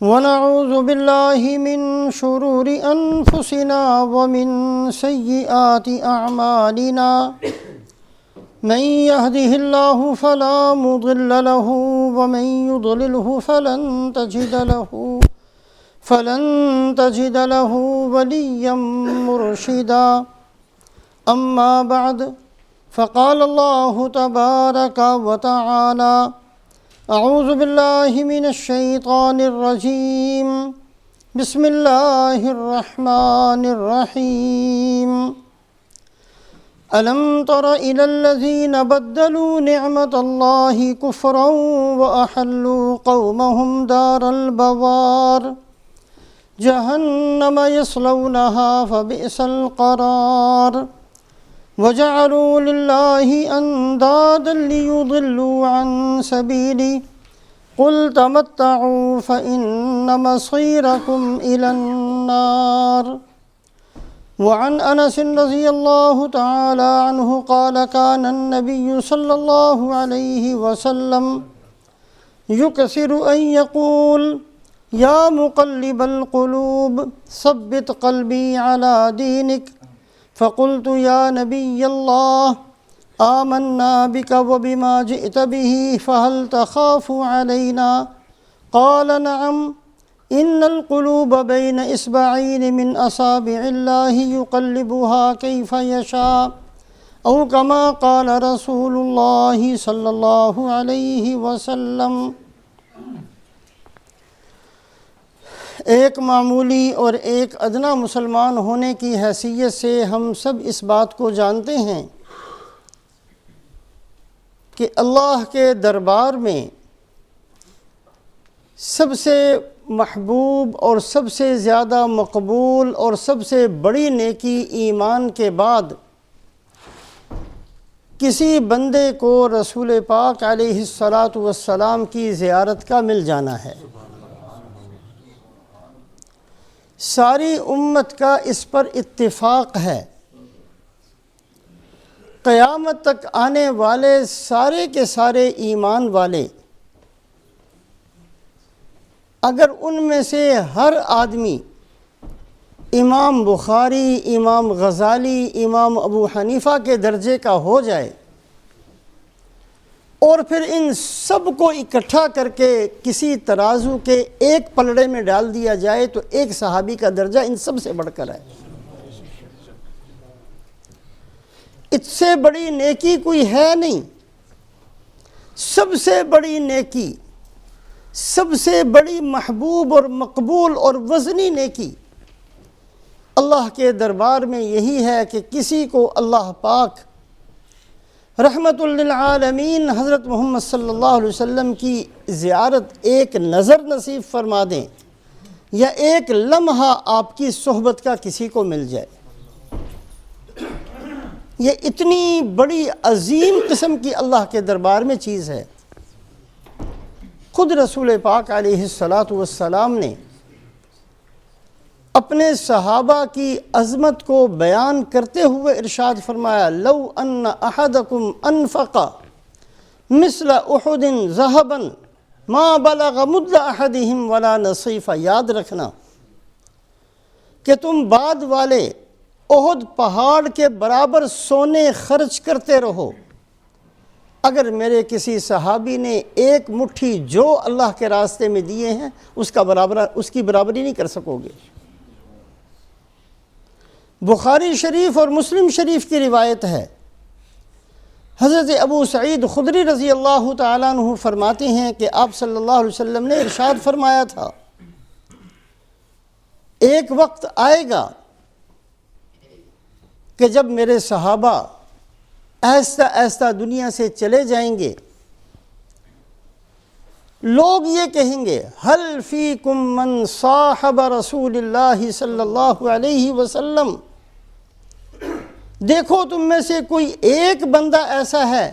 ونعوذ بالله من شرور أنفسنا ومن سيئات أعمالنا من يهده الله فلا مضل له ومن يضلله فلن تجد له وليا مرشدا. أما بعد فقال الله تبارك وتعالى: أعوذ بالله من الشيطان الرجيم. بسم الله الرحمن الرحيم. ألم تر إلى الذين بدلوا نعمة الله كفرا وأحلوا قومهم دار البوار جهنم يصلونها فبئس القرار وجعلوا لله أندادا ليضلوا عن سبيله قل تمتعوا فإن مصيركم إلى النار. وعن أنس رضي الله تعالى عنه قال: كان النبي صلى الله عليه وسلم يكثر أن يقول: يا مقلب القلوب ثبت قلبي على دينك. فقلت: يا نبي الله، آمنا بك وبما جئت به فهل تخاف علينا؟ قال: نعم، إن القلوب بين إصبعين من أصابع الله يقلبها كيف يشاء، أو كما قال رسول الله صلی اللہ علیہ وسلم. ایک معمولی اور ایک ادنا مسلمان ہونے کی حیثیت سے ہم سب اس بات کو جانتے ہیں کہ اللہ کے دربار میں سب سے محبوب اور سب سے زیادہ مقبول اور سب سے بڑی نیکی ایمان کے بعد کسی بندے کو رسول پاک علیہ الصلاۃ کی زیارت کا مل جانا ہے. ساری امت کا اس پر اتفاق ہے. قیامت تک آنے والے سارے کے سارے ایمان والے، اگر ان میں سے ہر آدمی امام بخاری، امام غزالی، امام ابو حنیفہ کے درجے کا ہو جائے اور پھر ان سب کو اکٹھا کر کے کسی ترازو کے ایک پلڑے میں ڈال دیا جائے تو ایک صحابی کا درجہ ان سب سے بڑھ کر ہے. اس سے بڑی نیکی کوئی ہے نہیں. سب سے بڑی نیکی، سب سے بڑی محبوب اور مقبول اور وزنی نیکی اللہ کے دربار میں یہی ہے کہ کسی کو اللہ پاک رحمت للعالمین حضرت محمد صلی اللہ علیہ وسلم کی زیارت ایک نظر نصیب فرما دیں یا ایک لمحہ آپ کی صحبت کا کسی کو مل جائے. یہ اتنی بڑی عظیم قسم کی اللہ کے دربار میں چیز ہے. خود رسول پاک علیہ السلام نے اپنے صحابہ کی عظمت کو بیان کرتے ہوئے ارشاد فرمایا: لو ان احدکم انفق مثل احد ذهبا ما بلغ مد احدهم ولا نصیفا. یاد رکھنا کہ تم بعد والے احد پہاڑ کے برابر سونے خرچ کرتے رہو، اگر میرے کسی صحابی نے ایک مٹھی جو اللہ کے راستے میں دیے ہیں اس کی برابری نہیں کر سکو گے. بخاری شریف اور مسلم شریف کی روایت ہے، حضرت ابو سعید خدری رضی اللہ تعالیٰ عنہ فرماتے ہیں کہ آپ صلی اللہ علیہ وسلم نے ارشاد فرمایا تھا: ایک وقت آئے گا کہ جب میرے صحابہ آہستہ آہستہ دنیا سے چلے جائیں گے، لوگ یہ کہیں گے: هل فیکم من صاحب رسول اللہ صلی اللہ علیہ وسلم. دیکھو تم میں سے کوئی ایک بندہ ایسا ہے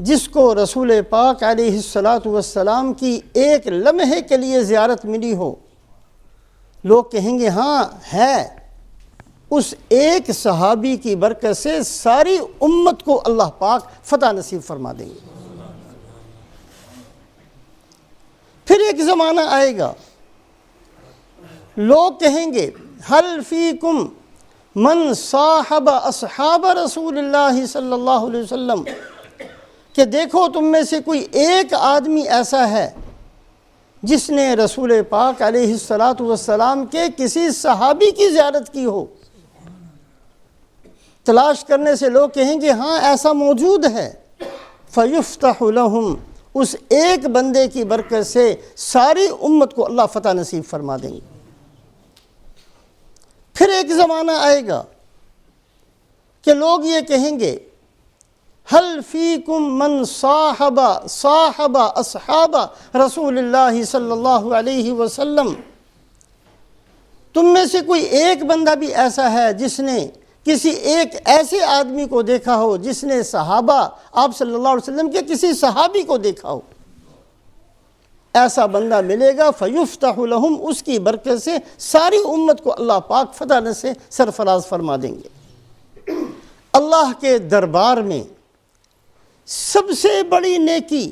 جس کو رسول پاک علیہ السلام کی ایک لمحے کے لیے زیارت ملی ہو. لوگ کہیں گے ہاں ہے. اس ایک صحابی کی برکت سے ساری امت کو اللہ پاک فتح نصیب فرما دیں گے. پھر ایک زمانہ آئے گا لوگ کہیں گے حل فیکم من صاحب اصحاب رسول اللہ صلی اللہ علیہ وسلم، کہ دیکھو تم میں سے کوئی ایک آدمی ایسا ہے جس نے رسول پاک علیہ السلام کے کسی صحابی کی زیارت کی ہو۔ تلاش کرنے سے لوگ کہیں گے ہاں ایسا موجود ہے، فیفتح لہم، اس ایک بندے کی برکت سے ساری امت کو اللہ فتح نصیب فرما دیں گے۔ پھر ایک زمانہ آئے گا کہ لوگ یہ کہیں گے حل فیکم من صاحب اصحاب رسول اللہ صلی اللہ علیہ وسلم، تم میں سے کوئی ایک بندہ بھی ایسا ہے جس نے کسی ایک ایسے آدمی کو دیکھا ہو جس نے صحابہ آپ صلی اللہ علیہ وسلم کے کسی صحابی کو دیکھا ہو۔ ایسا بندہ ملے گا، فیفتح لہم، اس کی برکت سے ساری امت کو اللہ پاک فتح سے سرفراز فرما دیں گے۔ اللہ کے دربار میں سب سے بڑی نیکی،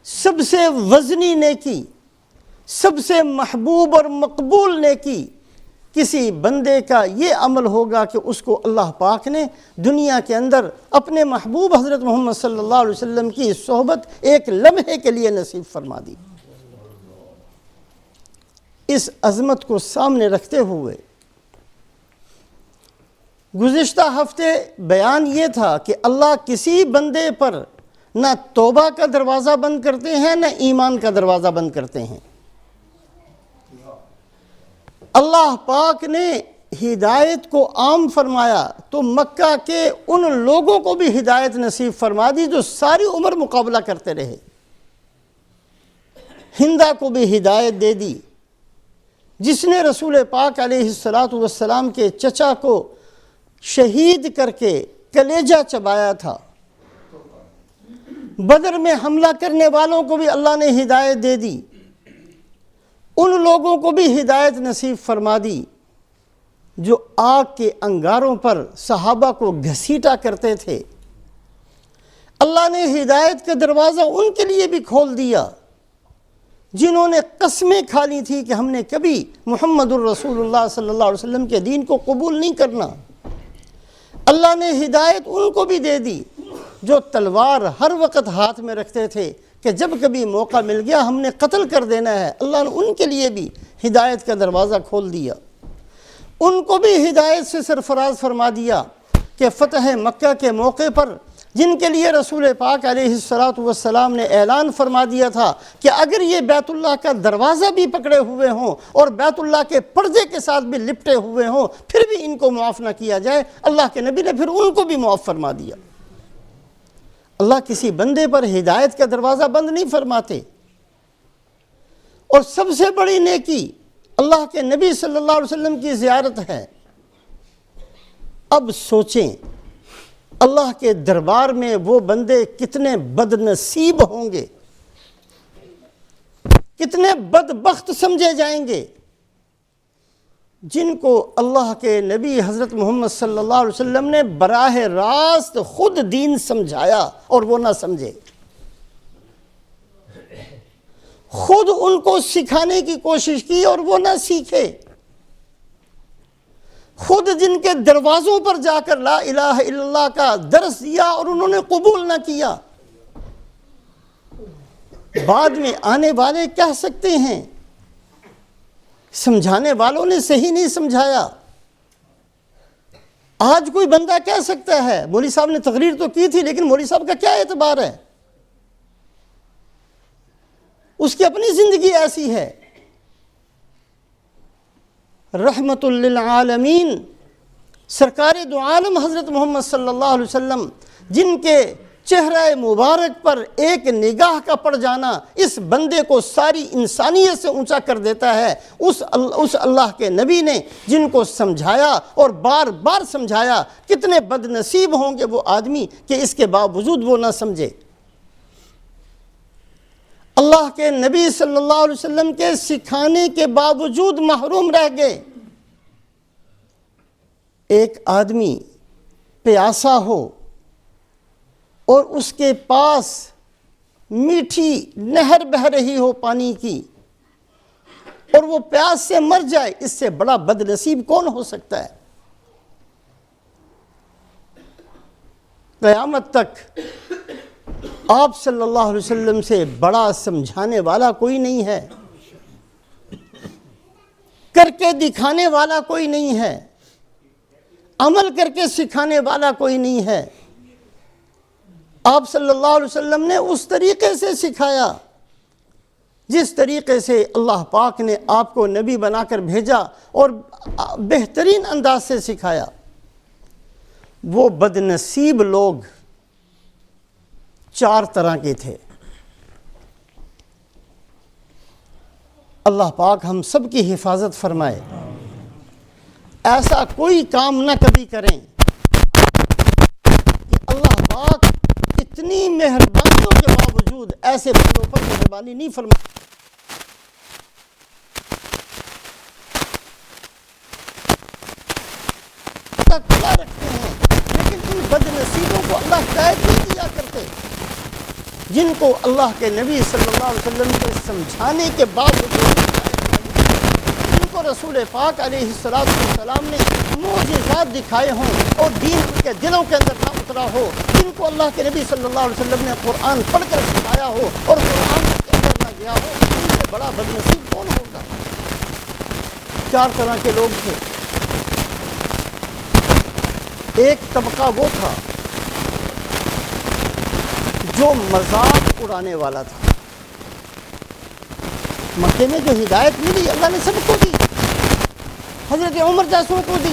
سب سے وزنی نیکی، سب سے محبوب اور مقبول نیکی کسی بندے کا یہ عمل ہوگا کہ اس کو اللہ پاک نے دنیا کے اندر اپنے محبوب حضرت محمد صلی اللہ علیہ وسلم کی صحبت ایک لمحے کے لیے نصیب فرما دی۔ اس عظمت کو سامنے رکھتے ہوئے گزشتہ ہفتے بیان یہ تھا کہ اللہ کسی بندے پر نہ توبہ کا دروازہ بند کرتے ہیں نہ ایمان کا دروازہ بند کرتے ہیں۔ اللہ پاک نے ہدایت کو عام فرمایا تو مکہ کے ان لوگوں کو بھی ہدایت نصیب فرما دی جو ساری عمر مقابلہ کرتے رہے۔ ہندا کو بھی ہدایت دے دی جس نے رسول پاک علیہ السلام کے چچا کو شہید کر کے کلیجہ چبایا تھا۔ بدر میں حملہ کرنے والوں کو بھی اللہ نے ہدایت دے دی، ان لوگوں کو بھی ہدایت نصیب فرما دی جو آگ کے انگاروں پر صحابہ کو گھسیٹا کرتے تھے۔ اللہ نے ہدایت کا دروازہ ان کے لیے بھی کھول دیا جنہوں نے قسمیں کھا لی تھی کہ ہم نے کبھی محمد الرسول اللہ صلی اللہ علیہ وسلم کے دین کو قبول نہیں کرنا۔ اللہ نے ہدایت ان کو بھی دے دی جو تلوار ہر وقت ہاتھ میں رکھتے تھے کہ جب کبھی موقع مل گیا ہم نے قتل کر دینا ہے۔ اللہ نے ان کے لیے بھی ہدایت کا دروازہ کھول دیا، ان کو بھی ہدایت سے سرفراز فرما دیا کہ فتح مکہ کے موقع پر جن کے لیے رسول پاک علیہ السلام نے اعلان فرما دیا تھا کہ اگر یہ بیت اللہ کا دروازہ بھی پکڑے ہوئے ہوں اور بیت اللہ کے پردے کے ساتھ بھی لپٹے ہوئے ہوں پھر بھی ان کو معاف نہ کیا جائے، اللہ کے نبی نے پھر ان کو بھی معاف فرما دیا۔ اللہ کسی بندے پر ہدایت کا دروازہ بند نہیں فرماتے۔ اور سب سے بڑی نیکی اللہ کے نبی صلی اللہ علیہ وسلم کی زیارت ہے۔ اب سوچیں اللہ کے دربار میں وہ بندے کتنے بد نصیب ہوں گے، کتنے بدبخت سمجھے جائیں گے جن کو اللہ کے نبی حضرت محمد صلی اللہ علیہ وسلم نے براہ راست خود دین سمجھایا اور وہ نہ سمجھے، خود ان کو سکھانے کی کوشش کی اور وہ نہ سیکھے، خود جن کے دروازوں پر جا کر لا الہ الا اللہ کا درس دیا اور انہوں نے قبول نہ کیا۔ بعد میں آنے والے کہہ سکتے ہیں سمجھانے والوں نے صحیح نہیں سمجھایا۔ آج کوئی بندہ کہہ سکتا ہے مولوی صاحب نے تقریر تو کی تھی لیکن مولوی صاحب کا کیا اعتبار ہے، اس کی اپنی زندگی ایسی ہے۔ رحمت للعالمین سرکار دو عالم حضرت محمد صلی اللہ علیہ وسلم جن کے چہرہ مبارک پر ایک نگاہ کا پڑ جانا اس بندے کو ساری انسانیت سے اونچا کر دیتا ہے، اس اللہ کے نبی نے جن کو سمجھایا اور بار بار سمجھایا، کتنے بد نصیب ہوں گے وہ آدمی کہ اس کے باوجود وہ نہ سمجھے۔ اللہ کے نبی صلی اللہ علیہ وسلم کے سکھانے کے باوجود محروم رہ گئے۔ ایک آدمی پیاسا ہو اور اس کے پاس میٹھی نہر بہہ رہی ہو پانی کی، اور وہ پیاس سے مر جائے، اس سے بڑا بد نصیب کون ہو سکتا ہے؟ قیامت تک آپ صلی اللہ علیہ وسلم سے بڑا سمجھانے والا کوئی نہیں ہے، کر کے دکھانے والا کوئی نہیں ہے، عمل کر کے سکھانے والا کوئی نہیں ہے۔ آپ صلی اللہ علیہ وسلم نے اس طریقے سے سکھایا جس طریقے سے اللہ پاک نے آپ کو نبی بنا کر بھیجا، اور بہترین انداز سے سکھایا۔ وہ بد نصیب لوگ 4 طرح کے تھے۔ اللہ پاک ہم سب کی حفاظت فرمائے۔ ایسا کوئی کام نہ کبھی کریں کہ اللہ پاک اتنی مہربانیوں کے باوجود ایسے بندوں پر مہربانی نہیں فرمائے۔ کھلا رکھتے ہیں، لیکن ان بد نصیبوں کو اللہ قید نہیں دیا کرتے جن کو اللہ کے نبی صلی اللہ علیہ وسلم کے سمجھانے کے باوجود، جن کو رسول پاک علیہ السلام نے معجزات دکھائے ہوں اور دین ان کے دلوں کے اندر نہ اترا ہو، جن کو اللہ کے نبی صلی اللہ علیہ وسلم نے قرآن پڑھ کر سکھایا ہو اور قرآن کے اندر نہ گیا ہو، ان سے بڑا بد نصیب کون ہوگا؟ 4 طرح کے لوگ تھے۔ ایک طبقہ وہ تھا جو مذاق اڑانے والا تھا۔ مکے میں جو ہدایت ملی اللہ نے سب کو دی، حضرت عمر جیسوں کو دی،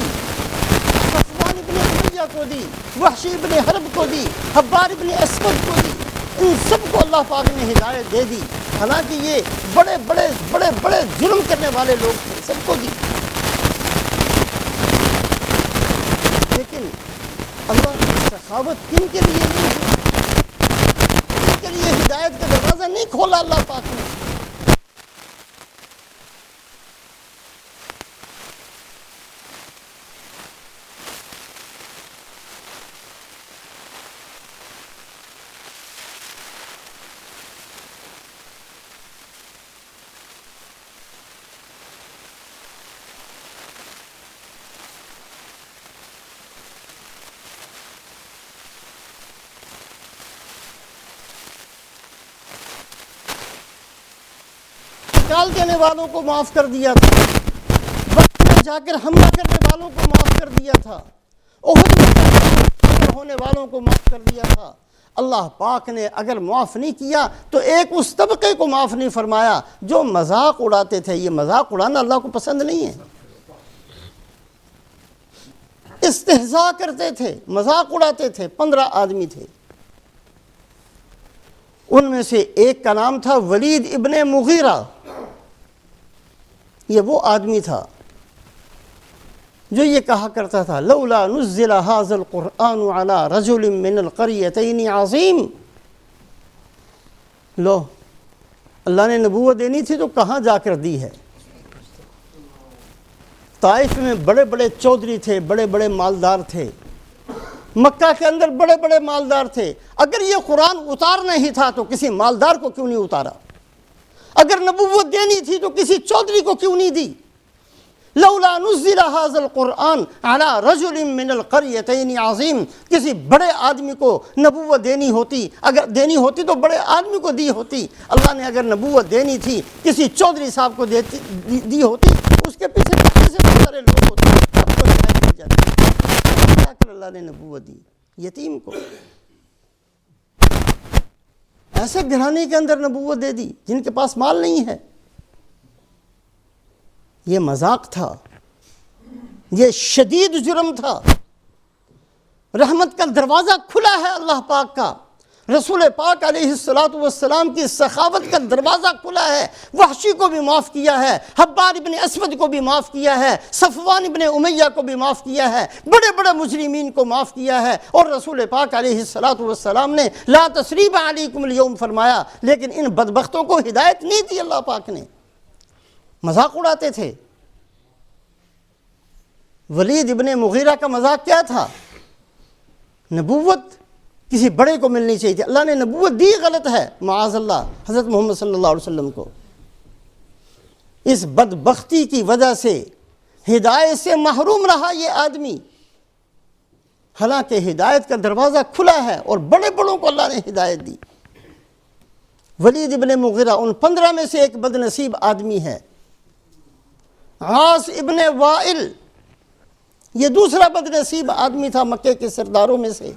صفوان ابن امیہ کو دی، وحشی ابن حرب کو دی، حبار ابن اسود کو دی، ان سب کو اللہ پاک نے ہدایت دے دی، حالانکہ یہ بڑے بڑے بڑے بڑے جرم کرنے والے لوگ تھے، سب کو دی۔ لیکن اللہ کی سخاوت کن کے لیے نہیں ہے؟ کن کے لیے ہدایت کا دروازہ نہیں کھولا اللہ پاک نے؟ نکال دینے والوں کو معاف کر دیا تھا، وقت میں جا کر حملہ کرنے والوں کو معاف کر دیا تھا، احد میں ہونے والوں کو معاف کر دیا تھا۔ اللہ پاک نے اگر معاف نہیں کیا تو ایک اس طبقے کو معاف نہیں فرمایا جو مذاق اڑاتے تھے۔ یہ مذاق اڑانا اللہ کو پسند نہیں ہے۔ استہزاء کرتے تھے، مذاق اڑاتے تھے۔ 15 آدمی تھے، ان میں سے ایک کا نام تھا ولید ابن مغیرہ۔ یہ وہ آدمی تھا جو یہ کہا کرتا تھا لولا نزل هذا القرآن على رجل من القريتين عظیم۔ لو اللہ نے نبوت دینی تھی تو کہاں جا کر دی ہے؟ طائف میں بڑے بڑے چودھری تھے، بڑے بڑے مالدار تھے، مکہ کے اندر بڑے بڑے مالدار تھے۔ اگر یہ قرآن اتارنا ہی تھا تو کسی مالدار کو کیوں نہیں اتارا؟ اگر نبوت دینی تھی تو کسی چودھری کو کیوں نہیں دی؟ لولا نزل هذا القرآن على رجل من القريتين عظیم۔ کسی بڑے آدمی کو نبوت دینی ہوتی، اگر دینی ہوتی تو بڑے آدمی کو دی ہوتی۔ اللہ نے اگر نبوت دینی تھی کسی چودھری صاحب کو دی ہوتی، اس کے پیچھے بہت سارے لوگ ہوتے، سب کو ہدایت دی جاتی۔ کیا کر اللہ نے نبوت دی؟ یتیم کو، ایسے گھرانے کے اندر نبوت دے دی جن کے پاس مال نہیں ہے۔ یہ مذاق تھا، یہ شدید جرم تھا۔ رحمت کا دروازہ کھلا ہے اللہ پاک کا، رسول پاک علیہ السلام کی سخاوت کا دروازہ کھلا ہے۔ وحشی کو بھی معاف کیا ہے، حبار ابن اسود کو بھی معاف کیا ہے، صفوان ابن امیہ کو بھی معاف کیا ہے، بڑے بڑے مجرمین کو معاف کیا ہے، اور رسول پاک علیہ السلام نے لا تثریب علیکم اليوم فرمایا۔ لیکن ان بدبختوں کو ہدایت نہیں دی اللہ پاک نے، مذاق اڑاتے تھے۔ ولید ابن مغیرہ کا مذاق کیا تھا؟ نبوت کسی بڑے کو ملنی چاہیے تھی، اللہ نے نبوت دی، غلط ہے معاذ اللہ حضرت محمد صلی اللہ علیہ وسلم کو۔ اس بدبختی کی وجہ سے ہدایت سے محروم رہا یہ آدمی، حالانکہ ہدایت کا دروازہ کھلا ہے اور بڑے بڑوں کو اللہ نے ہدایت دی۔ ولید ابن مغیرہ ان 15 میں سے ایک بد نصیب آدمی ہے۔ عاص ابن وائل یہ دوسرا بد نصیب آدمی تھا مکے کے سرداروں میں سے۔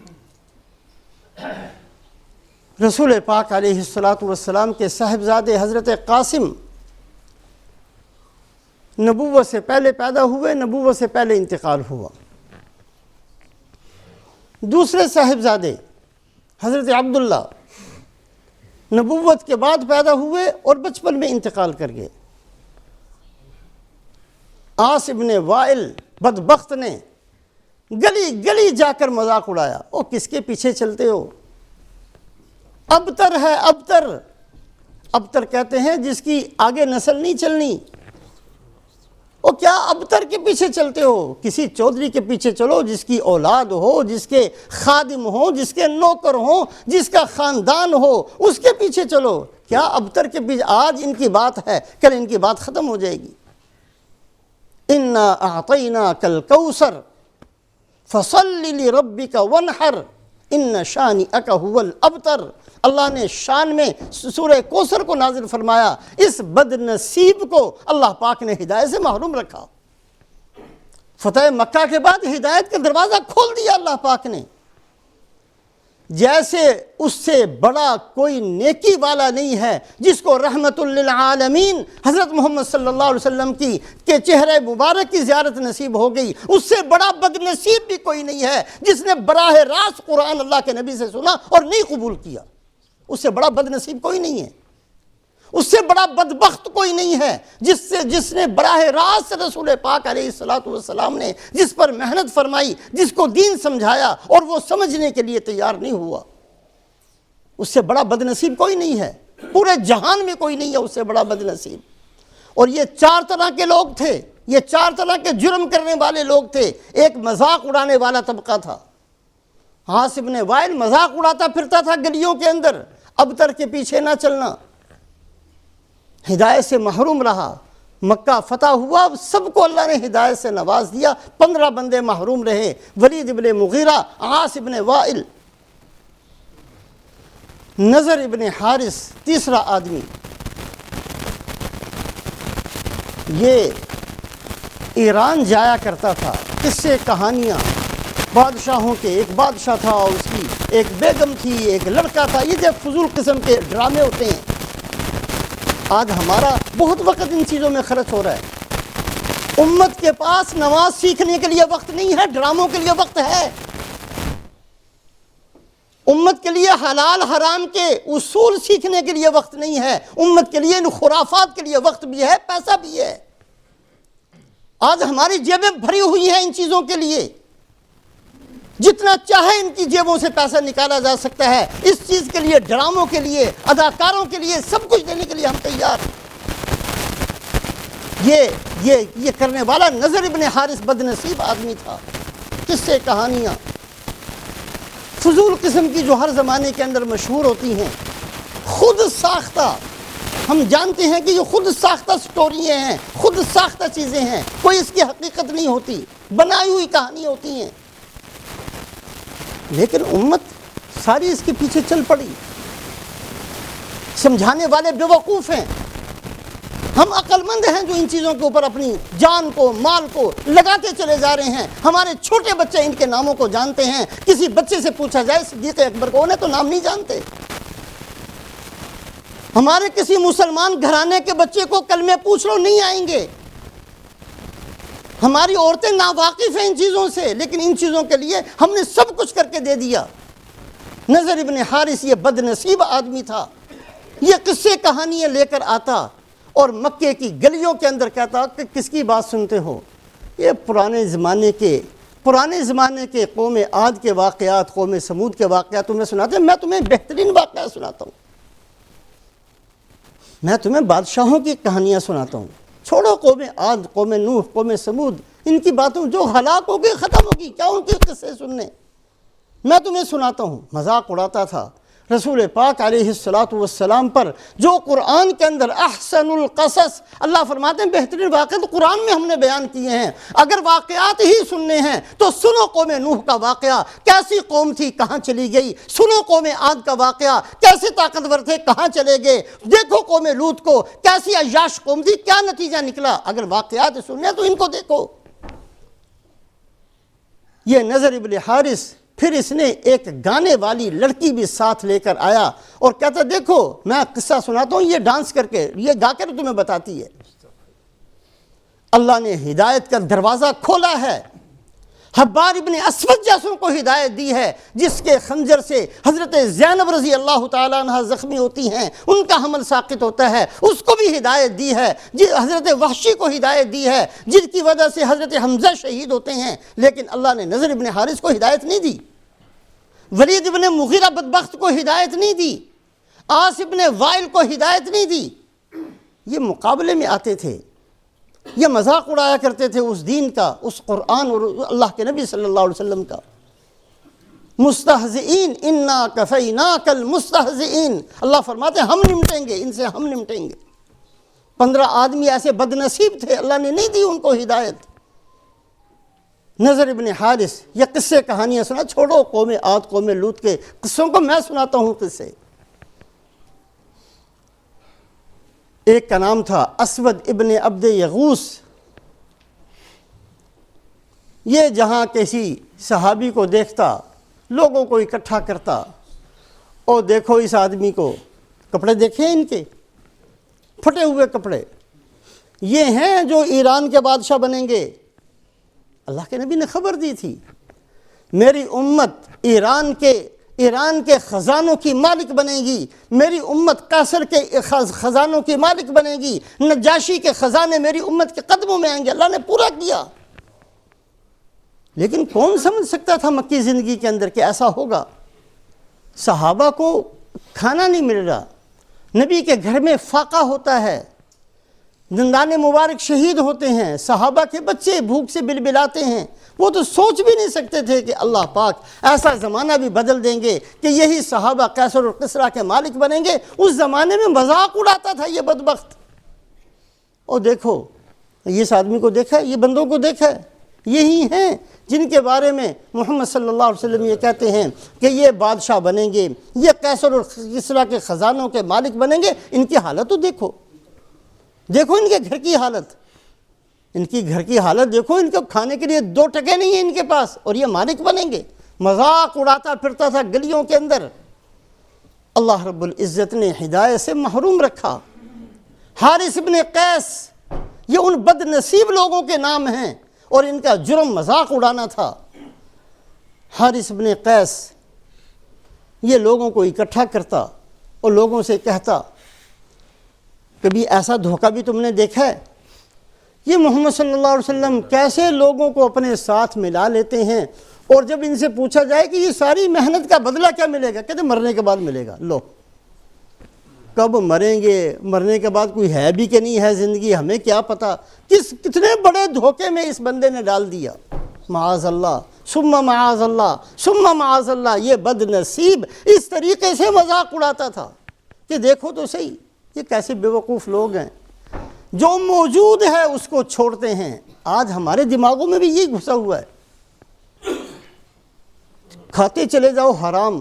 رسول پاک علیہ السلام کے صاحبزادے حضرت قاسم نبوت سے پہلے پیدا ہوئے، نبوت سے پہلے انتقال ہوا۔ دوسرے صاحبزادے حضرت عبداللہ نبوت کے بعد پیدا ہوئے اور بچپن میں انتقال کر گئے۔ عاص ابن وائل بدبخت نے گلی گلی جا کر مذاق اڑایا، او کس کے پیچھے چلتے ہو؟ ابتر ہے ابتر، ابتر کہتے ہیں جس کی آگے نسل نہیں چلنی۔ او کیا ابتر کے پیچھے چلتے ہو؟ کسی چودھری کے پیچھے چلو جس کی اولاد ہو، جس کے خادم ہو، جس کے نوکر ہو، جس کا خاندان ہو، اس کے پیچھے چلو۔ کیا ابتر کے پیچھے؟ آج ان کی بات ہے، کل ان کی بات ختم ہو جائے گی۔ اِنَّا أَعْطَيْنَاكَ الْكَوْثَرَ فَصَلِّ لِرَبِّكَ وَانْحَرْ إِنَّ شَانِئَكَ هُوَ الْأَبْتَرُ۔ اللہ نے شان میں سورہ کوثر کو نازل فرمایا، اس بد نصیب کو اللہ پاک نے ہدایت سے محروم رکھا۔ فتح مکہ کے بعد ہدایت کا دروازہ کھول دیا اللہ پاک نے۔ جیسے اس سے بڑا کوئی نیکی والا نہیں ہے جس کو رحمت للعالمین حضرت محمد صلی اللہ علیہ وسلم کے چہرے مبارک کی زیارت نصیب ہو گئی، اس سے بڑا بد نصیب بھی کوئی نہیں ہے جس نے براہ راست قرآن اللہ کے نبی سے سنا اور نہیں قبول کیا۔ اس سے بڑا بد نصیب کوئی نہیں ہے، اس سے بڑا بدبخت کوئی نہیں ہے جس نے براہ راست رسول پاک علیہ السلام نے جس پر محنت فرمائی، جس کو دین سمجھایا اور وہ سمجھنے کے لیے تیار نہیں ہوا۔ اس سے بڑا بد نصیب کوئی نہیں ہے، پورے جہان میں کوئی نہیں ہے اس سے بڑا بد نصیب۔ اور یہ 4 طرح کے لوگ تھے، یہ 4 طرح کے جرم کرنے والے لوگ تھے۔ ایک مذاق اڑانے والا طبقہ تھا۔ عاص ابن وائل مذاق اڑاتا پھرتا تھا گلیوں کے اندر، ابتر کے پیچھے نہ چلنا، ہدایت سے محروم رہا۔ مکہ فتح ہوا، سب کو اللہ نے ہدایت سے نواز دیا، 15 بندے محروم رہے، ولید ابن مغیرہ، عاص ابن وائل، نضر ابن حارث تیسرا آدمی۔ یہ ایران جایا کرتا تھا، قصے کہانیاں بادشاہوں کے، ایک بادشاہ تھا، اس کی ایک بیگم تھی، ایک لڑکا تھا، یہ جو فضول قسم کے ڈرامے ہوتے ہیں۔ آج ہمارا بہت وقت ان چیزوں میں خرچ ہو رہا ہے۔ امت کے پاس نماز سیکھنے کے لیے وقت نہیں ہے، ڈراموں کے لیے وقت ہے۔ امت کے لیے حلال حرام کے اصول سیکھنے کے لیے وقت نہیں ہے، امت کے لیے ان خرافات کے لیے وقت بھی ہے، پیسہ بھی ہے۔ آج ہماری جیبیں بھری ہوئی ہیں ان چیزوں کے لیے، جتنا چاہے ان کی جیبوں سے پیسہ نکالا جا سکتا ہے، اس چیز کے لیے، ڈراموں کے لیے، اداکاروں کے لیے، سب کچھ دینے کے لیے ہم تیار ہیں۔ یہ کرنے والا نضر ابن حارث بد نصیب آدمی تھا۔ قصے کہانیاں فضول قسم کی جو ہر زمانے کے اندر مشہور ہوتی ہیں، خود ساختہ، ہم جانتے ہیں کہ یہ خود ساختہ سٹوریاں ہیں، خود ساختہ چیزیں ہیں، کوئی اس کی حقیقت نہیں ہوتی، بنائی ہوئی کہانی ہوتی ہیں، لیکن امت ساری اس کے پیچھے چل پڑی۔ سمجھانے والے بے وقوف ہیں، ہم عقل مند ہیں جو ان چیزوں کے اوپر اپنی جان کو، مال کو لگاتے چلے جا رہے ہیں۔ ہمارے چھوٹے بچے ان کے ناموں کو جانتے ہیں، کسی بچے سے پوچھا جائے صدیق اکبر کو، انہیں تو نام نہیں جانتے۔ ہمارے کسی مسلمان گھرانے کے بچے کو کلمے پوچھ لو نہیں آئیں گے۔ ہماری عورتیں ناواقف ہیں ان چیزوں سے، لیکن ان چیزوں کے لیے ہم نے سب کچھ کر کے دے دیا۔ نضر ابن حارث یہ بد نصیب آدمی تھا، یہ قصے کہانیاں لے کر آتا اور مکے کی گلیوں کے اندر کہتا کہ کس کی بات سنتے ہو؟ یہ پرانے زمانے کے قوم عاد کے واقعات، قوم سمود کے واقعات تمہیں سناتے ہیں، میں تمہیں بہترین واقعات سناتا ہوں، میں تمہیں بادشاہوں کی کہانیاں سناتا ہوں۔ چھوڑو قوم عاد، قوم نوح، قوم سمود، ان کی باتوں جو ہلاک ہوگی ختم ہوگی، کیا ان کے قصے سننے، میں تمہیں سناتا ہوں۔ مذاق اڑاتا تھا، رسول پاک علیہ السلام پر جو قرآن کے اندر احسن القصص اللہ فرماتے ہیں بہترین واقعات قرآن میں ہم نے بیان کیے ہیں. اگر واقعات ہی سننے ہیں تو سنو قوم نوح کا واقعہ، کیسی قوم تھی کہاں چلی گئی. سنو قوم عاد کا واقعہ، کیسے طاقتور تھے کہاں چلے گئے. دیکھو قوم لوط کو، کیسی عیاش قوم تھی، کیا نتیجہ نکلا. اگر واقعات سننے تو ان کو دیکھو. یہ نضر ابن حارث پھر اس نے ایک گانے والی لڑکی بھی ساتھ لے کر آیا اور کہتا دیکھو میں قصہ سناتا ہوں، یہ ڈانس کر کے، یہ گا کر تمہیں بتاتی ہے. اللہ نے ہدایت کا دروازہ کھولا ہے. حبار ابن اسود جیسوں کو ہدایت دی ہے، جس کے خنجر سے حضرت زینب رضی اللہ تعالیٰ عنہ زخمی ہوتی ہیں، ان کا حمل ساقط ہوتا ہے، اس کو بھی ہدایت دی ہے. حضرت وحشی کو ہدایت دی ہے، جن کی وجہ سے حضرت حمزہ شہید ہوتے ہیں. لیکن اللہ نے نضر ابن حارث کو ہدایت نہیں دی، ولید ابن مغیرہ بدبخت کو ہدایت نہیں دی، عاص ابن وائل کو ہدایت نہیں دی. یہ مقابلے میں آتے تھے، یہ مذاق اڑایا کرتے تھے اس دین کا، اس قرآن اور اللہ کے نبی صلی اللہ علیہ وسلم کا. مستہزئین انا کفیناک المستہزئین، اللہ فرماتے ہیں ہم نمٹیں گے ان سے، ہم نمٹیں گے. 15 آدمی ایسے بد نصیب تھے، اللہ نے نہیں دی ان کو ہدایت. نضر ابن حارث یہ قصے کہانیاں سنا، چھوڑو قوم عاد قوم لوط کے قصوں کو، میں سناتا ہوں قصے. ایک کا نام تھا اسود ابن عبد یغوث. یہ جہاں کسی صحابی کو دیکھتا لوگوں کو اکٹھا کرتا، اور دیکھو اس آدمی کو، کپڑے دیکھیں ان کے پھٹے ہوئے کپڑے، یہ ہیں جو ایران کے بادشاہ بنیں گے. اللہ کے نبی نے خبر دی تھی میری امت ایران کے خزانوں کی مالک بنے گی، میری امت قیصر کے خزانوں کی مالک بنے گی، نجاشی کے خزانے میری امت کے قدموں میں آئیں گے. اللہ نے پورا کیا. لیکن کون سمجھ سکتا تھا مکی زندگی کے اندر کہ ایسا ہوگا. صحابہ کو کھانا نہیں مل رہا، نبی کے گھر میں فاقہ ہوتا ہے، دندان مبارک شہید ہوتے ہیں، صحابہ کے بچے بھوک سے بلبلاتے ہیں. وہ تو سوچ بھی نہیں سکتے تھے کہ اللہ پاک ایسا زمانہ بھی بدل دیں گے کہ یہی صحابہ قیصر اور کسریٰ کے مالک بنیں گے. اس زمانے میں مذاق اڑاتا تھا یہ بدبخت. اور دیکھو اس آدمی کو دیکھا، یہ بندوں کو دیکھا، یہی ہیں جن کے بارے میں محمد صلی اللہ علیہ وسلم یہ کہتے ہیں کہ یہ بادشاہ بنیں گے، یہ قیصر اور کسریٰ کے خزانوں کے مالک بنیں گے. ان کی حالت تو دیکھو ان کے گھر کی حالت، ان کی گھر کی حالت دیکھو. ان کو کھانے کے لیے 2 ٹکے نہیں ہیں ان کے پاس، اور یہ مالک بنیں گے. مذاق اڑاتا پھرتا تھا گلیوں کے اندر. اللہ رب العزت نے ہدایت سے محروم رکھا. حارث ابن قیس، یہ ان بد نصیب لوگوں کے نام ہیں اور ان کا جرم مذاق اڑانا تھا. حارث ابن قیس یہ لوگوں کو اکٹھا کرتا اور لوگوں سے کہتا کبھی ایسا دھوکہ بھی تم نے دیکھا ہے؟ یہ محمد صلی اللہ علیہ وسلم کیسے لوگوں کو اپنے ساتھ ملا لیتے ہیں، اور جب ان سے پوچھا جائے کہ یہ ساری محنت کا بدلہ کیا ملے گا، کہتے مرنے کے بعد ملے گا. لو کب مریں گے، مرنے کے بعد کوئی ہے بھی کہ نہیں ہے زندگی، ہمیں کیا پتا. کتنے بڑے دھوکے میں اس بندے نے ڈال دیا. معاذ اللہ ثم معاذ اللہ ثم معاذ اللہ. یہ بد نصیب اس طریقے سے مذاق اڑاتا تھا کہ دیکھو تو صحیح یہ کیسے بیوقوف لوگ ہیں، جو موجود ہے اس کو چھوڑتے ہیں. آج ہمارے دماغوں میں بھی یہی گھسا ہوا ہے، کھاتے چلے جاؤ حرام،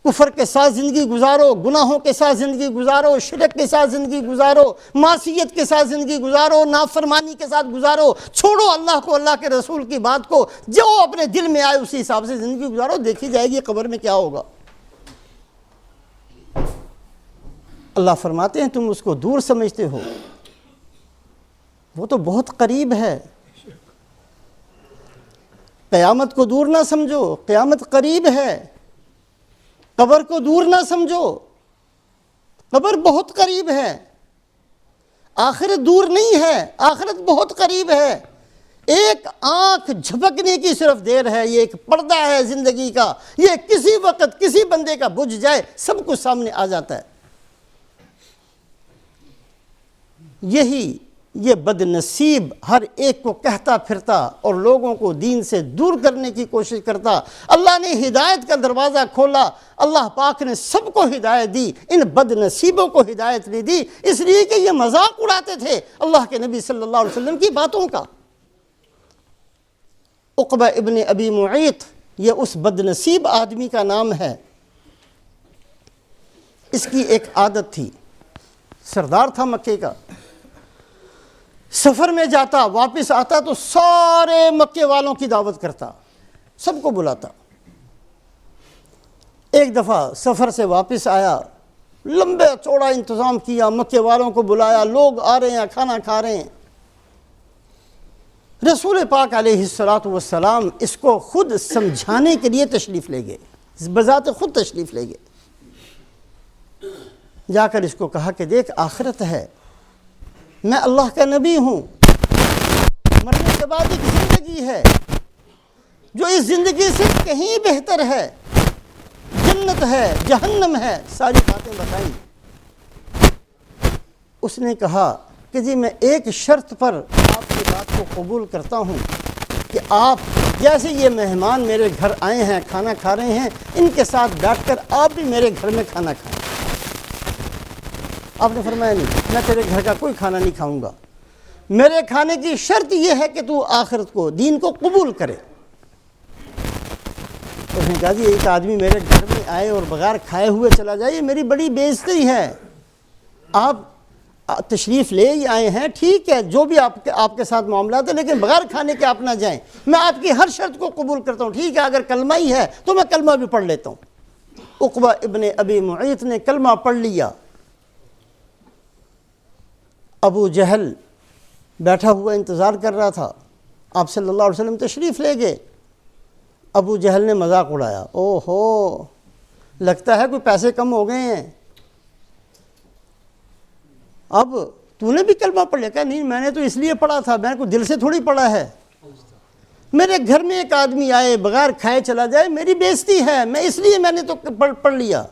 کفر کے ساتھ زندگی گزارو، گناہوں کے ساتھ زندگی گزارو، شرک کے ساتھ زندگی گزارو، معصیت کے ساتھ زندگی گزارو، نافرمانی کے ساتھ گزارو. چھوڑو اللہ کو، اللہ کے رسول کی بات کو، جو اپنے دل میں آئے اسی حساب سے زندگی گزارو. دیکھی جائے گی قبر میں کیا ہوگا. اللہ فرماتے ہیں تم اس کو دور سمجھتے ہو، وہ تو بہت قریب ہے. قیامت کو دور نہ سمجھو، قیامت قریب ہے. قبر کو دور نہ سمجھو، قبر بہت قریب ہے. آخرت دور نہیں ہے، آخرت بہت قریب ہے. ایک آنکھ جھپکنے کی صرف دیر ہے. یہ ایک پردہ ہے زندگی کا، یہ کسی وقت کسی بندے کا بجھ جائے سب کچھ سامنے آ جاتا ہے. یہی یہ بد نصیب ہر ایک کو کہتا پھرتا اور لوگوں کو دین سے دور کرنے کی کوشش کرتا۔ اللہ نے ہدایت کا دروازہ کھولا، اللہ پاک نے سب کو ہدایت دی، ان بد نصیبوں کو ہدایت نہیں دی، اس لیے کہ یہ مذاق اڑاتے تھے اللہ کے نبی صلی اللہ علیہ وسلم کی باتوں کا۔ عقبہ ابن ابی معیط یہ اس بد نصیب آدمی کا نام ہے۔ اس کی ایک عادت تھی، سردار تھا مکے کا، سفر میں جاتا واپس آتا تو سارے مکے والوں کی دعوت کرتا، سب کو بلاتا۔ ایک دفعہ سفر سے واپس آیا، لمبے چوڑا انتظام کیا، مکے والوں کو بلایا، لوگ آ رہے ہیں، کھانا کھا رہے ہیں۔ رسول پاک علیہ السلام اس کو خود سمجھانے کے لیے تشریف لے گئے، بذات خود تشریف لے گئے، جا کر اس کو کہا کہ دیکھ آخرت ہے، میں اللہ کا نبی ہوں، مرنے کے بعد ایک زندگی ہے جو اس زندگی سے کہیں بہتر ہے، جنت ہے، جہنم ہے، ساری باتیں بتائیں۔ اس نے کہا کہ جی میں ایک شرط پر آپ کی بات کو قبول کرتا ہوں کہ آپ جیسے یہ مہمان میرے گھر آئے ہیں، کھانا کھا رہے ہیں، ان کے ساتھ بیٹھ کر آپ بھی میرے گھر میں کھانا کھائیں۔ آپ نے فرمایا نہیں، میں تیرے گھر کا کوئی کھانا نہیں کھاؤں گا، میرے کھانے کی شرط یہ ہے کہ تو آخرت کو، دین کو قبول کرے۔ اس نے کہا جی ایک آدمی میرے گھر میں آئے اور بغیر کھائے ہوئے چلا جائے، یہ میری بڑی بے عزتی ہے۔ آپ تشریف لے ہی آئے ہیں، ٹھیک ہے، جو بھی آپ کے ساتھ معاملات ہیں، لیکن بغیر کھانے کے آپ نہ جائیں، میں آپ کی ہر شرط کو قبول کرتا ہوں، ٹھیک ہے، اگر کلمہ ہی ہے تو میں کلمہ بھی پڑھ لیتا ہوں۔ عقبہ ابن ابی معیط نے کلمہ پڑھ لیا۔ ابو جہل بیٹھا ہوا انتظار کر رہا تھا، آپ صلی اللہ علیہ وسلم تشریف لے گئے۔ ابو جہل نے مذاق اڑایا، او ہو لگتا ہے کوئی پیسے کم ہو گئے ہیں، اب تو نے بھی کلمہ پڑھ لیا؟ کہ نہیں میں نے تو اس لیے پڑھا تھا، میں نے کوئی دل سے تھوڑی پڑھا ہے، میرے گھر میں ایک آدمی آئے بغیر کھائے چلا جائے میری بے عزتی ہے، میں اس لیے میں نے تو پڑھ لیا۔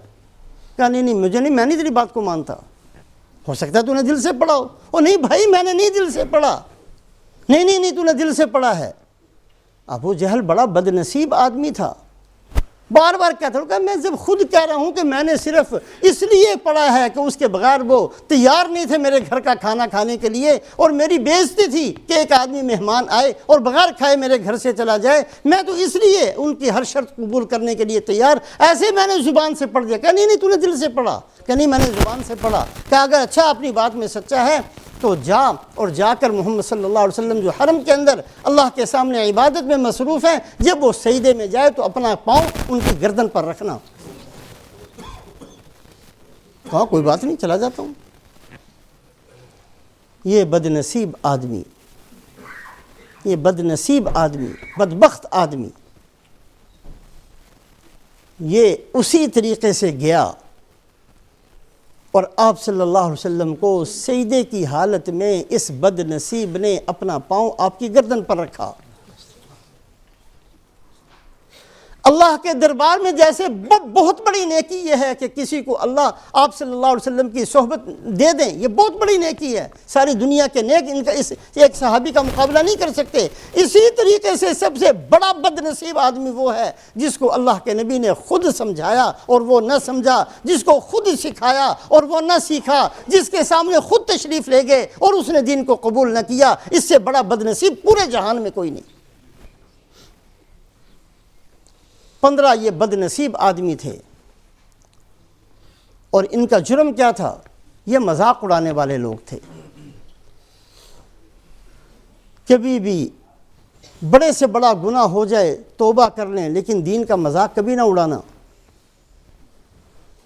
کہا نہیں مجھے نہیں، میں نہیں تیری بات کو مانتا، ہو سکتا ہے تو نے دل سے پڑھا ہو۔ او نہیں بھائی میں نے نہیں دل سے پڑھا، نہیں تو نے دل سے پڑھا ہے۔ ابو جہل بڑا بد نصیب آدمی تھا، بار بار کہتا ہوں کہ میں جب خود کہہ رہا ہوں کہ میں نے صرف اس لیے پڑھا ہے کہ اس کے بغیر وہ تیار نہیں تھے میرے گھر کا کھانا کھانے کے لیے، اور میری بے عزتی تھی کہ ایک آدمی مہمان آئے اور بغیر کھائے میرے گھر سے چلا جائے، میں تو اس لیے ان کی ہر شرط قبول کرنے کے لیے تیار، ایسے میں نے زبان سے پڑھ دیا۔ کہ نہیں تو نے دل سے پڑھا؟ کہ نہیں میں نے زبان سے پڑھا۔ کہ اگر اچھا اپنی بات میں سچا ہے تو جا کر محمد صلی اللہ علیہ وسلم جو حرم کے اندر اللہ کے سامنے عبادت میں مصروف ہیں، جب وہ سجدے میں جائے تو اپنا پاؤں ان کی گردن پر رکھنا۔ کہا کوئی بات نہیں، چلا جاتا ہوں۔ یہ بد نصیب آدمی، یہ بد نصیب آدمی، بدبخت آدمی، یہ اسی طریقے سے گیا اور آپ صلی اللہ علیہ وسلم کو سجدے کی حالت میں اس بد نصیب نے اپنا پاؤں آپ کی گردن پر رکھا۔ اللہ کے دربار میں جیسے بہت بڑی نیکی یہ ہے کہ کسی کو اللہ آپ صلی اللہ علیہ وسلم کی صحبت دے دیں، یہ بہت بڑی نیکی ہے، ساری دنیا کے نیک ان کا اس ایک صحابی کا مقابلہ نہیں کر سکتے۔ اسی طریقے سے سب سے بڑا بد نصیب آدمی وہ ہے جس کو اللہ کے نبی نے خود سمجھایا اور وہ نہ سمجھا، جس کو خود سکھایا اور وہ نہ سیکھا، جس کے سامنے خود تشریف لے گئے اور اس نے دین کو قبول نہ کیا۔ اس سے بڑا بد نصیب پورے جہان میں کوئی نہیں۔ 15 یہ بد نصیب آدمی تھے، اور ان کا جرم کیا تھا؟ یہ مذاق اڑانے والے لوگ تھے۔ کبھی بھی بڑے سے بڑا گناہ ہو جائے توبہ کر لیں، لیکن دین کا مذاق کبھی نہ اڑانا۔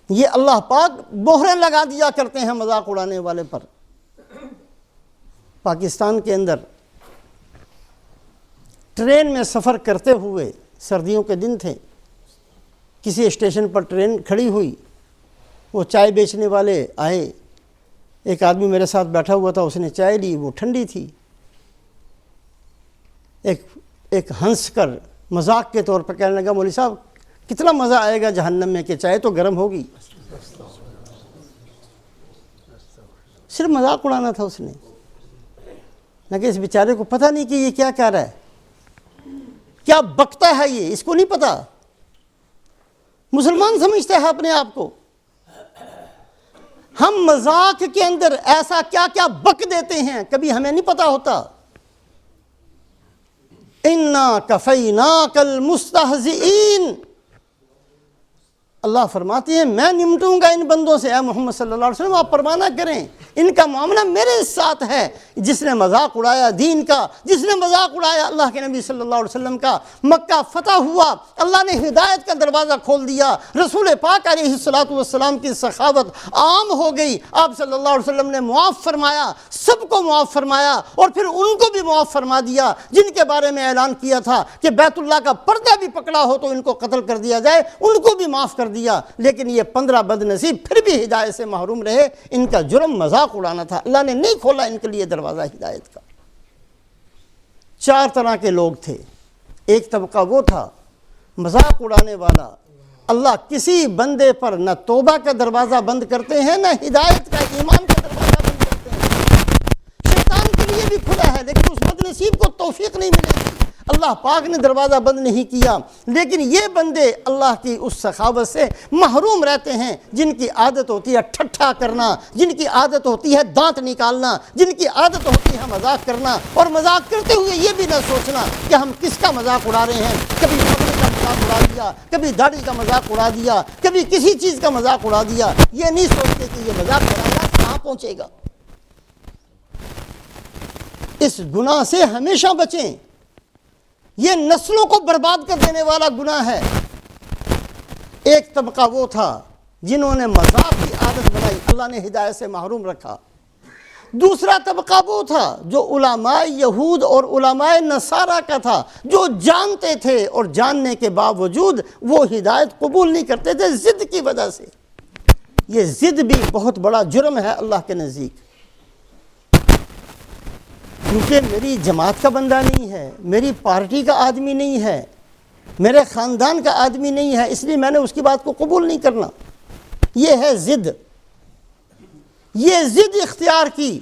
یہ اللہ پاک مہریں لگا دیا کرتے ہیں مذاق اڑانے والے پر۔ پاکستان کے اندر ٹرین میں سفر کرتے ہوئے، سردیوں کے دن تھے، کسی اسٹیشن پر ٹرین کھڑی ہوئی، وہ چائے بیچنے والے آئے، ایک آدمی میرے ساتھ بیٹھا ہوا تھا، اس نے چائے لی، وہ ٹھنڈی تھی، ایک ہنس کر مذاق کے طور پر کہنے لگا مولوی صاحب کتنا مزہ آئے گا جہنم میں کہ چائے تو گرم ہوگی۔ صرف مذاق اڑانا تھا اس نے۔ لیکن اس بیچارے کو پتہ نہیں کہ یہ کیا کہہ رہا ہے، کیا بکتا ہے یہ، اس کو نہیں پتا۔ مسلمان سمجھتا ہے اپنے آپ کو، ہم مذاق کے اندر ایسا کیا کیا بک دیتے ہیں، کبھی ہمیں نہیں پتا ہوتا۔ اِنَّا كَفَيْنَاكَ الْمُسْتَهْزِئِينَ، اللہ فرماتے ہیں میں نمٹوں گا ان بندوں سے۔ اے محمد صلی اللہ علیہ وسلم آپ پرواہ نہ کریں، ان کا معاملہ میرے ساتھ ہے۔ جس نے مذاق اڑایا دین کا، جس نے مذاق اڑایا اللہ کے نبی صلی اللہ علیہ وسلم کا، مکہ فتح ہوا، اللہ نے ہدایت کا دروازہ کھول دیا، رسول پاک علیہ الصلوۃ والسلام کی سخاوت عام ہو گئی، آپ صلی اللہ علیہ وسلم نے معاف فرمایا، سب کو معاف فرمایا، اور پھر ان کو بھی معاف فرما دیا جن کے بارے میں اعلان کیا تھا کہ بیت اللہ کا پردہ بھی پکڑا ہو تو ان کو قتل کر دیا جائے، ان کو بھی معاف کر دیا۔ لیکن یہ 15 بد نصیب پھر بھی ہدایت سے محروم رہے، ان کا جرم مذاق اڑانا تھا، اللہ نے نہیں کھولا ان کے لیے دروازہ ہدایت کا۔ 4 طرح کے لوگ تھے۔ ایک طبقہ وہ تھا مذاق اڑانے والا، اللہ کسی بندے پر نہ توبہ کا دروازہ بند کرتے ہیں، نہ ہدایت کا، ایمان کا دروازہ بند کرتے ہیں۔ شیطان کے لیے بھی کھلا ہے لیکن اس بد نصیب کو توفیق نہیں ملے گی، اللہ پاک نے دروازہ بند نہیں کیا۔ لیکن یہ بندے اللہ کی اس سخاوت سے محروم رہتے ہیں جن کی عادت ہوتی ہے ٹھٹھا کرنا، جن کی عادت ہوتی ہے دانت نکالنا، جن کی عادت ہوتی ہے مذاق کرنا، اور مذاق کرتے ہوئے یہ بھی نہ سوچنا کہ ہم کس کا مذاق اڑا رہے ہیں۔ کبھی کپڑے کا مذاق اڑا دیا، کبھی داڑھی کا مذاق اڑا دیا، کبھی کسی چیز کا مذاق اڑا دیا، یہ نہیں سوچتے کہ یہ مذاق اڑانا کہاں پہنچے گا۔ اس گناہ سے ہمیشہ بچیں، یہ نسلوں کو برباد کر دینے والا گناہ ہے۔ ایک طبقہ وہ تھا جنہوں نے مذاق کی عادت بنائی، اللہ نے ہدایت سے محروم رکھا۔ دوسرا طبقہ وہ تھا جو علماء یہود اور علماء نصارہ کا تھا، جو جانتے تھے اور جاننے کے باوجود وہ ہدایت قبول نہیں کرتے تھے ضد کی وجہ سے۔ یہ ضد بھی بہت بڑا جرم ہے اللہ کے نزدیک، کیونکہ میری جماعت کا بندہ نہیں ہے، میری پارٹی کا آدمی نہیں ہے، میرے خاندان کا آدمی نہیں ہے، اس لیے میں نے اس کی بات کو قبول نہیں کرنا۔ یہ ہے ضد۔ یہ ضد اختیار کی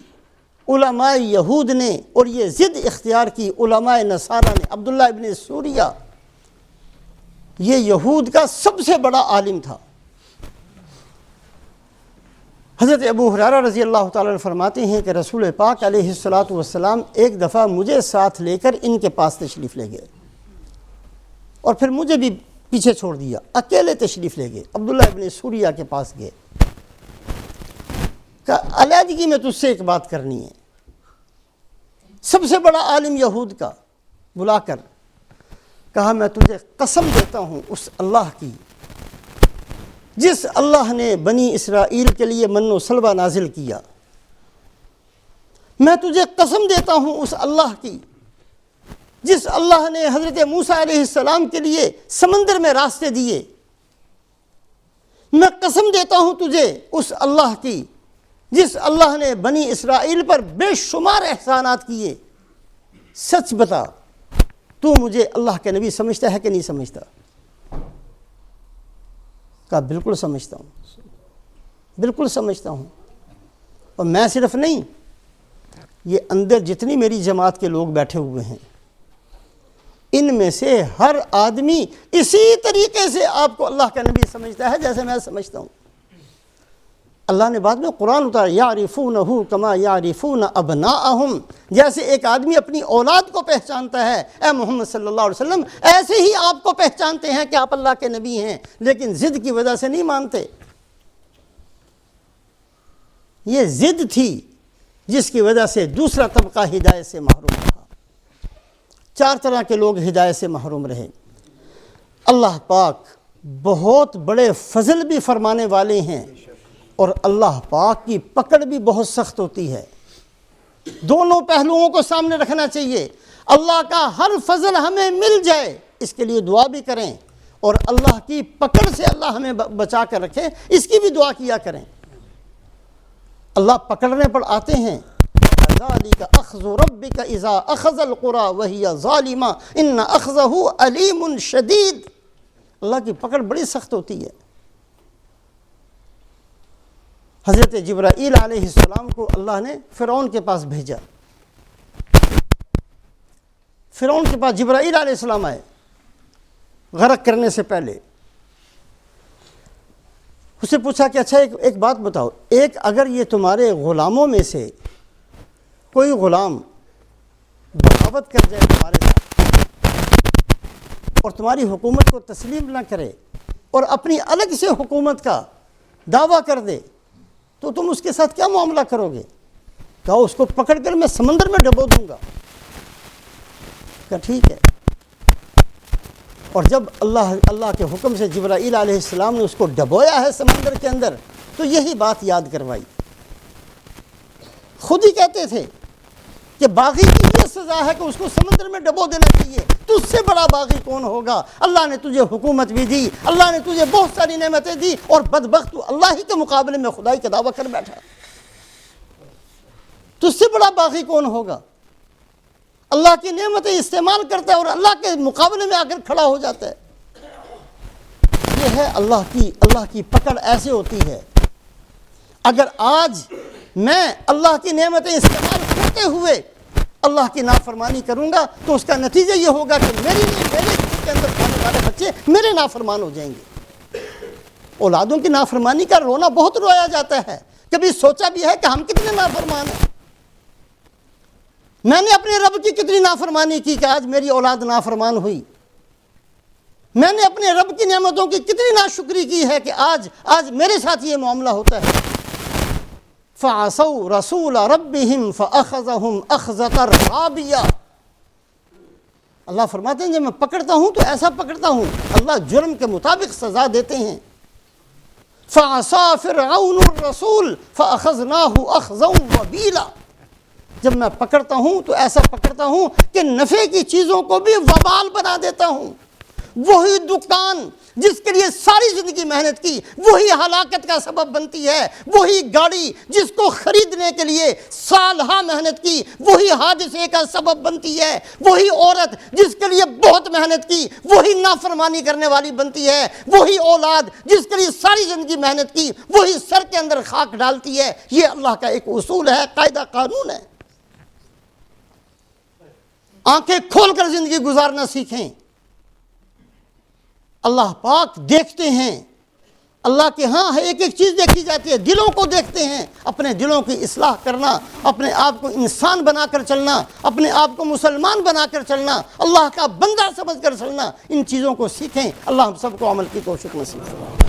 علماء یہود نے، اور یہ ضد اختیار کی علماء نصارہ نے۔ عبداللہ ابن سوریہ یہ یہود کا سب سے بڑا عالم تھا۔ حضرت ابو ہریرہ رضی اللہ تعالیٰ عنہ فرماتے ہیں کہ رسول پاک علیہ الصلوۃ والسلام ایک دفعہ مجھے ساتھ لے کر ان کے پاس تشریف لے گئے، اور پھر مجھے بھی پیچھے چھوڑ دیا، اکیلے تشریف لے گئے، عبداللہ ابن سوریہ کے پاس گئے، کہ علیحدگی میں تجھ سے ایک بات کرنی ہے۔ سب سے بڑا عالم یہود کا بلا کر کہا میں تجھے قسم دیتا ہوں اس اللہ کی جس اللہ نے بنی اسرائیل کے لیے من و سلوہ نازل کیا، میں تجھے قسم دیتا ہوں اس اللہ کی جس اللہ نے حضرت موسیٰ علیہ السلام کے لیے سمندر میں راستے دیے، میں قسم دیتا ہوں تجھے اس اللہ کی جس اللہ نے بنی اسرائیل پر بے شمار احسانات کیے، سچ بتا تو مجھے اللہ کے نبی سمجھتا ہے کہ نہیں سمجھتا؟ کہا بالکل سمجھتا ہوں، بالکل سمجھتا ہوں، اور میں صرف نہیں، یہ اندر جتنی میری جماعت کے لوگ بیٹھے ہوئے ہیں ان میں سے ہر آدمی اسی طریقے سے آپ کو اللہ کا نبی سمجھتا ہے جیسے میں سمجھتا ہوں۔ اللہ نے بعد میں قرآن اتارا یعرفونہ کما یعرفون ابناءہم، جیسے ایک آدمی اپنی اولاد کو پہچانتا ہے، اے محمد صلی اللہ علیہ وسلم ایسے ہی آپ کو پہچانتے ہیں کہ آپ اللہ کے نبی ہیں، لیکن ضد کی وجہ سے نہیں مانتے۔ یہ ضد تھی جس کی وجہ سے دوسرا طبقہ ہدایت سے محروم رہا۔ 4 طرح کے لوگ ہدایت سے محروم رہے۔ اللہ پاک بہت بڑے فضل بھی فرمانے والے ہیں، اور اللہ پاک کی پکڑ بھی بہت سخت ہوتی ہے۔ دونوں پہلوؤں کو سامنے رکھنا چاہیے۔ اللہ کا ہر فضل ہمیں مل جائے اس کے لیے دعا بھی کریں، اور اللہ کی پکڑ سے اللہ ہمیں بچا کر رکھے اس کی بھی دعا کیا کریں۔ اللہ پکڑنے پر آتے ہیں، ذَلِكَ أَخْذُ رَبِّكَ إِذَا أَخَذَ الْقُرَى وَهِيَ ظَالِمَةٌ إِنَّ أَخْذَهُ أَلِيمٌ شَدِيدٌ۔ اللہ کی پکڑ بڑی سخت ہوتی ہے۔ حضرت جبرائیل علیہ السلام کو اللہ نے فرعون کے پاس بھیجا، فرعون کے پاس جبرائیل علیہ السلام آئے غرق کرنے سے پہلے. اسے پوچھا کہ اچھا ایک بات بتاؤ، ایک اگر یہ تمہارے غلاموں میں سے کوئی غلام بغاوت کر جائے تمہارے ساتھ اور تمہاری حکومت کو تسلیم نہ کرے اور اپنی الگ سے حکومت کا دعویٰ کر دے تو تم اس کے ساتھ کیا معاملہ کرو گے؟ کہا اس کو پکڑ کر میں سمندر میں ڈبو دوں گا. کہا ٹھیک ہے. اور جب اللہ کے حکم سے جبرائیل علیہ السلام نے اس کو ڈبویا ہے سمندر کے اندر تو یہی بات یاد کروائی. خود ہی کہتے تھے کہ باغی کی یہ سزا ہے کہ اس کو سمندر میں ڈبو دینا چاہیے، تو اس سے بڑا باغی کون ہوگا؟ اللہ نے تجھے حکومت بھی دی، اللہ نے تجھے بہت ساری نعمتیں دی، اور بدبخت تو اللہ ہی کے مقابلے میں خدائی کا دعویٰ کر بیٹھا. تو اس سے بڑا باغی کون ہوگا؟ اللہ کی نعمتیں استعمال کرتا ہے اور اللہ کے مقابلے میں آ کر کھڑا ہو جاتا ہے. یہ ہے اللہ کی پکڑ ایسے ہوتی ہے. اگر آج میں اللہ کی نعمتیں استعمال کرتے ہوئے اللہ کی نافرمانی کروں گا تو اس کا نتیجہ یہ ہوگا کہ میرے کے اندر کھانے والے بچے میرے نافرمان ہو جائیں گے. اولادوں کی نافرمانی کا رونا بہت رویا جاتا ہے. کبھی سوچا بھی ہے کہ ہم کتنے نافرمان ہیں؟ میں نے اپنے رب کی کتنی نافرمانی کی کہ آج میری اولاد نافرمان ہوئی. میں نے اپنے رب کی نعمتوں کی کتنی ناشکری کی ہے کہ آج میرے ساتھ یہ معاملہ ہوتا ہے. فَعَصَوْا رَسُولَ رَبِّهِمْ فَأَخَذَهُمْ أَخْذَةً رَابِيَةً. اللہ فرماتے ہیں جب میں پکڑتا ہوں تو ایسا پکڑتا ہوں، اللہ جرم کے مطابق سزا دیتے ہیں. فَعَصَا فِرْعَوْنُ الرَّسُولَ فَأَخَذْنَاهُ أَخْذًا وَبِيلًا. جب میں پکڑتا ہوں تو ایسا پکڑتا ہوں کہ نفع کی چیزوں کو بھی وبال بنا دیتا ہوں. وہی دکان جس کے لیے ساری زندگی محنت کی وہی ہلاکت کا سبب بنتی ہے. وہی گاڑی جس کو خریدنے کے لیے سالہ محنت کی وہی حادثے کا سبب بنتی ہے. وہی عورت جس کے لیے بہت محنت کی وہی نافرمانی کرنے والی بنتی ہے. وہی اولاد جس کے لیے ساری زندگی محنت کی وہی سر کے اندر خاک ڈالتی ہے. یہ اللہ کا ایک اصول ہے، قاعدہ قانون ہے. آنکھیں کھول کر زندگی گزارنا سیکھیں. اللہ پاک دیکھتے ہیں. اللہ کے ہاں ایک ایک چیز دیکھی جاتی ہے، دلوں کو دیکھتے ہیں. اپنے دلوں کی اصلاح کرنا، اپنے آپ کو انسان بنا کر چلنا، اپنے آپ کو مسلمان بنا کر چلنا، اللہ کا بندہ سمجھ کر چلنا، ان چیزوں کو سیکھیں. اللہ ہم سب کو عمل کی توفیق نصیب فرمائے.